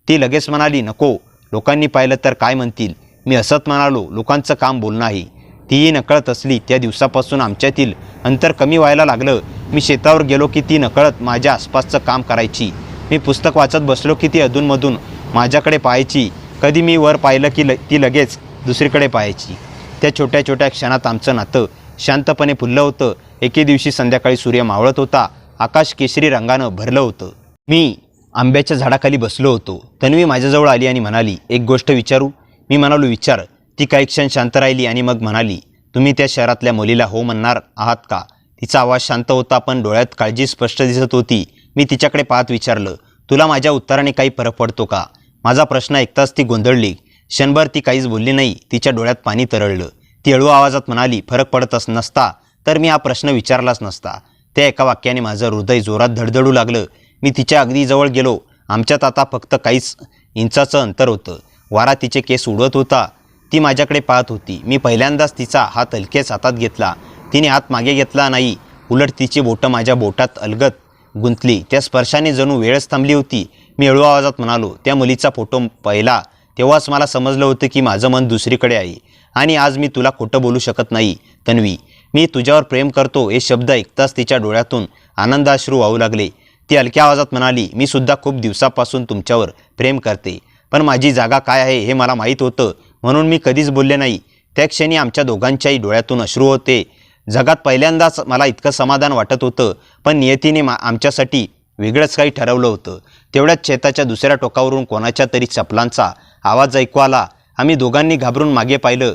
ती लगेच म्हणाली, नको, लोकांनी पाहिलं तर काय म्हणतील. मी हसत म्हणालो, लोकांचं काम बोलणं आहे. तीही नकळत असली. त्या दिवसापासून आमच्यातील अंतर कमी व्हायला लागलं. मी शेतावर गेलो की ती नकळत माझ्या आसपासचं काम करायची. मी पुस्तक वाचत बसलो की ती अधूनमधून माझ्याकडे पाहायची. कधी मी वर पाहिलं की ती लगेच दुसरीकडे पाहायची. त्या छोट्या छोट्या क्षणात आमचं नातं शांतपणे फुललं होतं. एके दिवशी संध्याकाळी सूर्य मावळत होता. आकाश केशरी रंगानं भरलं होतं. मी आंब्याच्या झाडाखाली बसलो होतो. तन्वी माझ्याजवळ आली आणि म्हणाली, एक गोष्ट विचारू? मी म्हणालो, विचार. ती काही क्षण शांत राहिली आणि मग म्हणाली, तुम्ही त्या शहरातल्या मुलीला हो म्हणणार आहात का? तिचा आवाज शांत होता, पण डोळ्यात काळजी स्पष्ट दिसत होती. मी तिच्याकडे पाहत विचारलं, तुला माझ्या उत्तराने काही फरक पडतो का? माझा प्रश्न ऐकताच ती गोंधळली. क्षणभर ती काहीच बोलली नाही. तिच्या डोळ्यात पाणी तरळलं. ती हळू आवाजात म्हणाली, फरक पडतच नसता तर मी हा प्रश्न विचारलाच नसता. त्या एका वाक्याने माझं हृदय जोरात धडधडू लागलं. मी तिच्या अगदी जवळ गेलो. आमच्यात आता फक्त काहीच इंचाचं अंतर होतं. वारा तिचे केस उडवत होता. ती माझ्याकडे पाहत होती. मी पहिल्यांदाच तिचा हात हलकेच हातात घेतला. तिने हात मागे घेतला नाही, उलट तिची बोटं माझ्या बोटात अलगद गुंतली. त्या स्पर्शाने जणू वेळच थांबली होती. मी हळू आवाजात म्हणालो, त्या मुलीचा फोटो पाहिला तेव्हाच मला समजलं होतं की माझं मन दुसरीकडे आहे. आणि आज मी तुला खोटं बोलू शकत नाही तन्वी. मी तुझ्यावर प्रेम करतो. हे शब्द ऐकताच तिच्या डोळ्यातून आनंदाश्रू वाहू लागले. ती हलक्या आवाजात म्हणाली, मी सुद्धा खूप दिवसापासून तुमच्यावर प्रेम करते, पण माझी जागा काय आहे हे मला माहीत होतं, म्हणून मी कधीच बोलले नाही. त्या क्षणी आमच्या दोघांच्याही डोळ्यातून अश्रू होते. जगात पहिल्यांदाच मला इतकं समाधान वाटत होतं, पण नियतीने आमच्यासाठी वेगळंच काही ठरवलं होतं. तेवढ्याच शेताच्या दुसऱ्या टोकावरून कोणाच्या तरी चपलांचा आवाज ऐकू आला. आम्ही दोघांनी घाबरून मागे पाहिलं.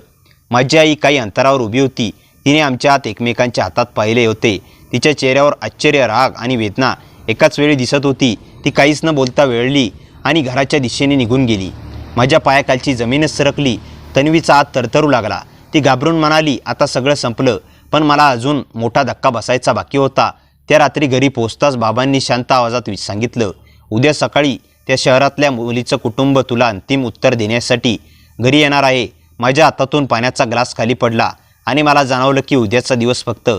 माझी आई काही अंतरावर उभी होती. तिने आमच्या हात एकमेकांच्या हातात पाहिले होते. तिच्या चेहऱ्यावर आश्चर्य, राग आणि वेदना एकाच वेळी दिसत होती. ती काहीच न बोलता वेळली आणि घराच्या दिशेने निघून गेली. माझ्या पायाखालची जमीनच सरकली. तन्वीचा हात थरथरू लागला. ती घाबरून म्हणाली, आता सगळं संपलं. पण मला अजून मोठा धक्का बसायचा बाकी होता. त्या रात्री घरी पोहोचताच बाबांनी शांत आवाजात सांगितलं, उद्या सकाळी त्या शहरातल्या मुलीचं कुटुंब तुला अंतिम उत्तर देण्यासाठी घरी येणार आहे. माझ्या हातातून पाण्याचा ग्लास खाली पडला आणि मला जाणवलं की उद्याचा दिवस फक्त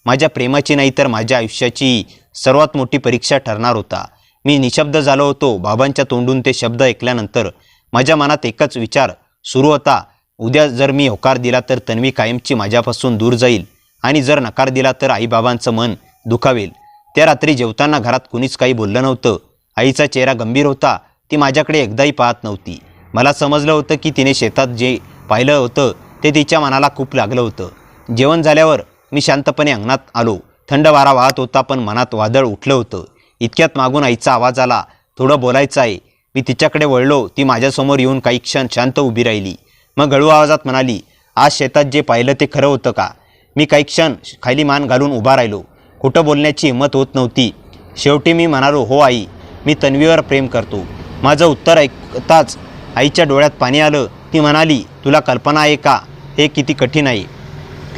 माझ्या प्रेमाची नाही तर माझ्या आयुष्याची सर्वात मोठी परीक्षा ठरणार होता. मी निशब्द झालो होतो. बाबांच्या तोंडून ते शब्द ऐकल्यानंतर माझ्या मनात एकच विचार सुरू होता, उद्या जर मी होकार दिला तर तन्वी कायमची माझ्यापासून दूर जाईल आणि जर नकार दिला तर आईबाबांचं मन दुखावेल. त्या रात्री जेवताना घरात कुणीच काही बोललं नव्हतं. आईचा चेहरा गंभीर होता. ती माझ्याकडे एकदाही पाहत नव्हती. मला समजलं होतं की तिने शेतात जे पाहिलं होतं ते तिच्या मनाला खूप लागलं होतं. जेवण झाल्यावर मी शांतपणे अंगणात आलो. थंड वारा वाहत होता, पण मनात वादळ उठलं होतं. इतक्यात मागून आईचा आवाज आला, थोडं बोलायचं आहे. मी तिच्याकडे वळलो. ती माझ्यासमोर येऊन काही क्षण शांत उभी राहिली. मग हळू आवाजात म्हणाली, आज शेतात जे पाहिलं ते खरं होतं का? मी काही क्षण खाली मान घालून उभा राहिलो. खोटं बोलण्याची हिंमत होत नव्हती. शेवटी मी म्हणालो, हो आई, मी तन्वीवर प्रेम करतो. माझं उत्तर ऐकताच आईच्या डोळ्यात पाणी आलं. ती म्हणाली, तुला कल्पना आहे का हे किती कठीण आहे?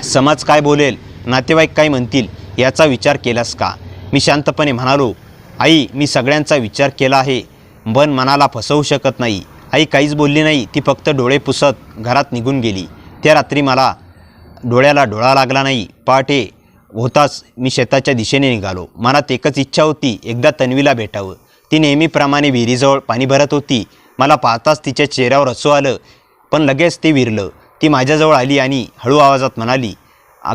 समाज काय बोलेल, नातेवाईक काय म्हणतील याचा विचार केलास का? मी शांतपणे म्हणालो, आई, मी सगळ्यांचा विचार केला आहे, पण मनाला फसवू शकत नाही. आई काहीच बोलली नाही. ती फक्त डोळे पुसत घरात निघून गेली. त्या रात्री मला डोळ्याला डोळा लागला नाही. पहाटे होताच मी शेताच्या दिशेने निघालो. मनात एकच इच्छा होती, एकदा तन्वीला भेटावं. ती नेहमीप्रमाणे विहिरीजवळ पाणी भरत होती. मला पाहताच तिच्या चेहऱ्यावर हसू आलं, पण लगेच ते विरलं. ती माझ्याजवळ आली आणि हळू आवाजात म्हणाली,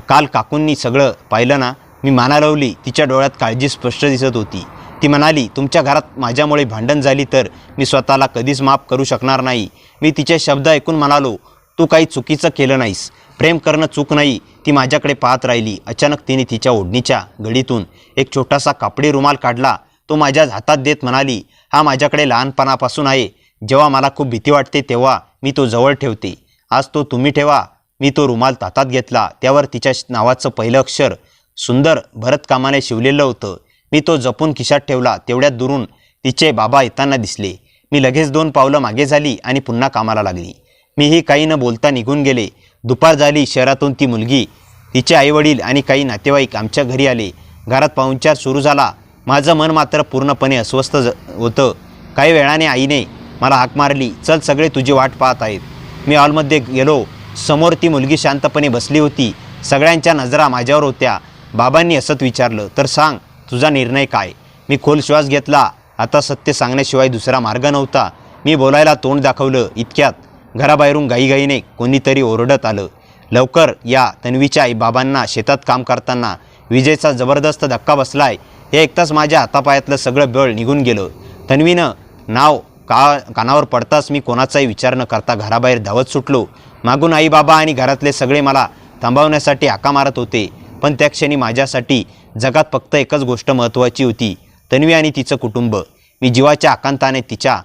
काल काकूंनी सगळं पाहिलं ना? मी मान हलवली. तिच्या डोळ्यात काळजी स्पष्ट दिसत होती. ती म्हणाली, तुमच्या घरात माझ्यामुळे भांडण झाली तर मी स्वतःला कधीच माफ करू शकणार नाही. मी तिचे शब्द ऐकून म्हणालो, तू काही चुकीचं केलं नाहीस. प्रेम करणं चूक नाही. ती माझ्याकडे पाहत राहिली. अचानक तिने तिच्या ओढणीच्या घडीतून एक छोटासा कापडी रुमाल काढला. तो माझ्या हातात देत म्हणाली, हा माझ्याकडे लहानपणापासून आहे. जेव्हा मला खूप भीती वाटते तेव्हा मी तो जवळ ठेवते. आज तो तुम्ही ठेवा. मी तो रुमाल हातात घेतला. त्यावर तिच्या नावाचं पहिलं अक्षर सुंदर भरतकामाने शिवलेलं होतं. मी तो जपून खिशात ठेवला. तेवढ्यात दुरून तिचे बाबा येताना दिसले. मी लगेच 2 पावलं मागे झाली आणि पुन्हा कामाला लागली. मीही काही न बोलता निघून गेले. दुपार झाली. शहरातून ती मुलगी, तिचे आईवडील आणि काही नातेवाईक आमच्या घरी आले. घरात पाहुणचार सुरू झाला. माझं मन मात्र पूर्णपणे अस्वस्थ होतं. काही वेळाने आईने मला हाक मारली, चल सगळे तुझी वाट पाहत आहेत. मी हॉलमध्ये गेलो. समोर ती मुलगी शांतपणे बसली होती. सगळ्यांच्या नजरा माझ्यावर होत्या. बाबांनी असत विचारलं, तर सांग तुझा निर्णय काय? मी खोल श्वास घेतला. आता सत्य सांगण्याशिवाय दुसरा मार्ग नव्हता. मी बोलायला तोंड दाखवलं. इतक्यात घराबाहेरून घाईघाईने कोणीतरी ओरडत आलं, लवकर या, तन्वीच्या आई बाबांना शेतात काम करताना विजेचा जबरदस्त धक्का बसलाय. हे ऐकताच माझ्या हातापायातलं सगळं बळ निघून गेलं. तन्वीनं नाव कानावर पडताच मी कोणाचाही विचार न करता घराबाहेर धावत सुटलो. मागून आई बाबा आणि घरातले सगळे मला थांबवण्यासाठी हाका मारत होते. पण त्या क्षणी माझ्यासाठी जगात फक्त एकच गोष्ट महत्त्वाची होती, तन्वी आणि तिचं कुटुंब. मी जीवाच्या आकांताने तिच्या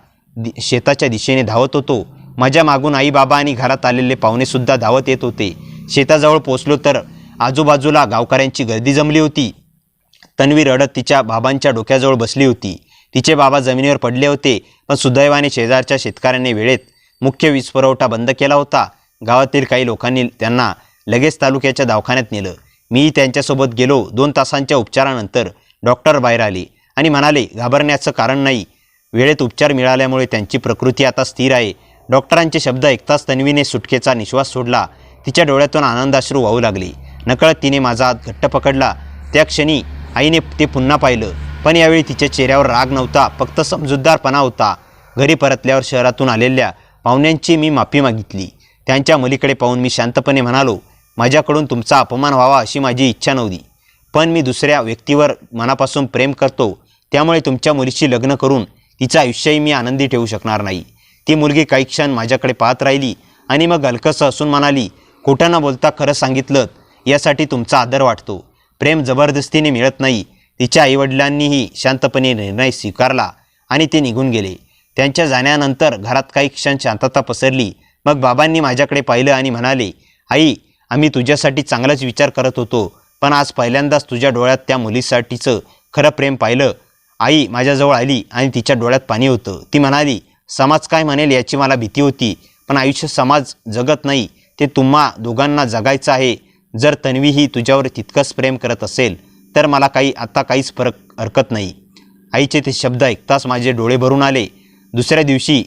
शेताच्या दिशेने धावत होतो. माझ्या मागून आई बाबा आणि घरात आलेले पाहुणेसुद्धा धावत येत होते. शेताजवळ पोचलो तर आजूबाजूला गावकऱ्यांची गर्दी जमली होती. तन्वी रडत तिच्या बाबांच्या डोक्याजवळ बसली होती. तिचे बाबा जमिनीवर पडले होते. पण सुदैवाने शेजारच्या शेतकऱ्यांनी वेळेत मुख्य वीज पुरवठा बंद केला होता. गावातील काही लोकांनी त्यांना लगेच तालुक्याच्या दवाखान्यात नेलं. मीही त्यांच्यासोबत गेलो. 2 तासांच्या उपचारानंतर डॉक्टर बाहेर आले आणि म्हणाले, घाबरण्याचं कारण नाही. वेळेत उपचार मिळाल्यामुळे त्यांची प्रकृती आता स्थिर आहे. डॉक्टरांचे शब्द ऐकताच तन्वीने सुटकेचा निश्वास सोडला. तिच्या डोळ्यातून आनंदाश्रू वाहू लागले. नकळत तिने माझा हात घट्ट पकडला. त्या क्षणी आईने ते पुन्हा पाहिलं. पण यावेळी तिच्या चेहऱ्यावर राग नव्हता, फक्त समजूतदारपणा होता. घरी परतल्यावर शहरातून आलेल्या पाहुण्यांची मी माफी मागितली. त्यांच्या मुलीकडे पाहून मी शांतपणे म्हणालो, माझ्याकडून तुमचा अपमान व्हावा अशी माझी इच्छा नव्हती. पण मी दुसऱ्या व्यक्तीवर मनापासून प्रेम करतो. त्यामुळे तुमच्या मुलीशी लग्न करून तिचं आयुष्यही मी आनंदी ठेवू शकणार नाही. ती मुलगी काही क्षण माझ्याकडे पाहत राहिली आणि मग हलकंसं हसून म्हणाली, खोटं न बोलता खरं सांगितलं यासाठी तुमचा आदर वाटतो. प्रेम जबरदस्तीने मिळत नाही. तिच्या आईवडिलांनीही शांतपणे निर्णय स्वीकारला आणि ते निघून गेले. त्यांच्या जाण्यानंतर घरात काही क्षण शांतता पसरली. मग बाबांनी माझ्याकडे पाहिलं आणि म्हणाले, आई, आम्ही तुझ्यासाठी चांगलाच विचार करत होतो, पण आज पहिल्यांदाच तुझ्या डोळ्यात त्या मुलीसाठीचं खरं प्रेम पाहिलं. आई माझ्याजवळ आली आणि तिच्या डोळ्यात पाणी होतं. ती म्हणाली, समाज काय म्हणेल याची मला भीती होती, पण आयुष्य समाज जगत नाही, ते तुम्हा दोघांना जगायचं आहे. जर तन्वी ही तुझ्यावर तितकंच प्रेम करत असेल तर मला काहीच हरकत नाही. आईचे ते शब्द ऐकताच माझे डोळे भरून आले. दुसऱ्या दिवशी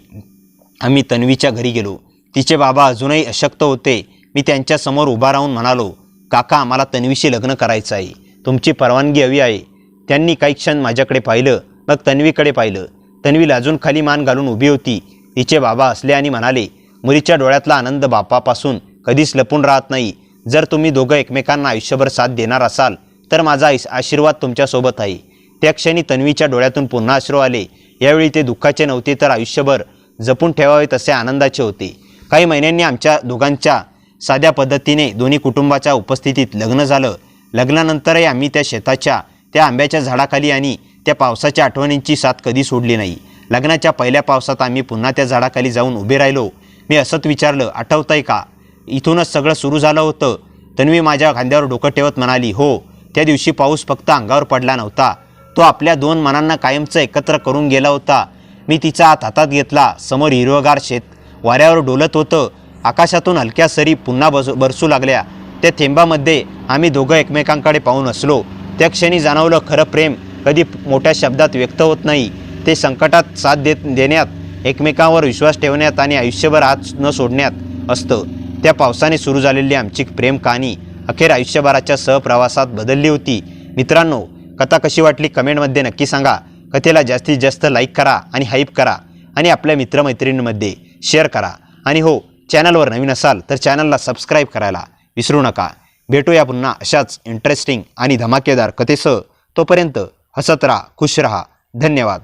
आम्ही तन्वीच्या घरी गेलो. तिचे बाबा अजूनही अशक्त होते. मी त्यांच्यासमोर उभा राहून म्हणालो, काका, मला तन्वीशी लग्न करायचं आहे. तुमची परवानगी हवी आहे. त्यांनी काही क्षण माझ्याकडे पाहिलं, मग तन्वीकडे पाहिलं. तन्वी लाजून खाली मान घालून उभी होती. तिचे बाबा हसले आणि म्हणाले, मुलीच्या डोळ्यातला आनंद बापापासून कधीच लपून राहत नाही. जर तुम्ही दोघं एकमेकांना आयुष्यभर साथ देणार असाल तर माझा आशीर्वाद तुमच्यासोबत आहे. त्या क्षणी तन्वीच्या डोळ्यातून पुन्हा अश्रू आले. यावेळी ते दुःखाचे नव्हते, तर आयुष्यभर जपून ठेवावे तसे आनंदाचे होते. काही महिन्यांनी आमच्या दोघांच्या साध्या पद्धतीने दोन्ही कुटुंबाच्या उपस्थितीत लग्न झालं. लग्नानंतरही आम्ही त्या शेताच्या, त्या आंब्याच्या झाडाखाली आणि त्या पावसाच्या आठवणींची साथ कधी सोडली नाही. लग्नाच्या पहिल्या पावसात आम्ही पुन्हा त्या झाडाखाली जाऊन उभे राहिलो. मी असंच विचारलं, आठवतंय का? इथूनच सगळं सुरू झालं होतं. तन्वी माझ्या खांद्यावर डोकं ठेवत म्हणाली, हो, त्या दिवशी पाऊस फक्त अंगावर पडला नव्हता, तो आपल्या 2 मनांना कायमचं एकत्र करून गेला होता. मी तिचा हात हातात घेतला. समोर हिरवगार शेत वाऱ्यावर डोलत होतं. आकाशातून हलक्या सरी पुन्हा बरसू लागल्या. त्या थेंबामध्ये आम्ही दोघं एकमेकांकडे पाहून हसलो. त्या क्षणी जाणवलं, खरं प्रेम कधी मोठ्या शब्दात व्यक्त होत नाही. ते संकटात साथ देण्यात, एकमेकांवर विश्वास ठेवण्यात आणि आयुष्यभर हात न सोडण्यात असतं. त्या पावसाने सुरू झालेली आमची प्रेम कहाणी अखेर आयुष्यभराच्या सहप्रवासात बदलली होती. मित्रांनो, कथा कशी वाटली कमेंटमध्ये नक्की सांगा. कथेला जास्तीत जास्त लाईक करा आणि हाईप करा आणि आपल्या मित्रमैत्रिणींमध्ये शेअर करा. आणि हो, चॅनलवर नवीन असाल तर चॅनलला सबस्क्राईब करायला विसरू नका. भेटूया पुन्हा अशाच इंटरेस्टिंग आणि धमाकेदार कथेसह. तोपर्यंत हसत राहा, खुश रहा. धन्यवाद.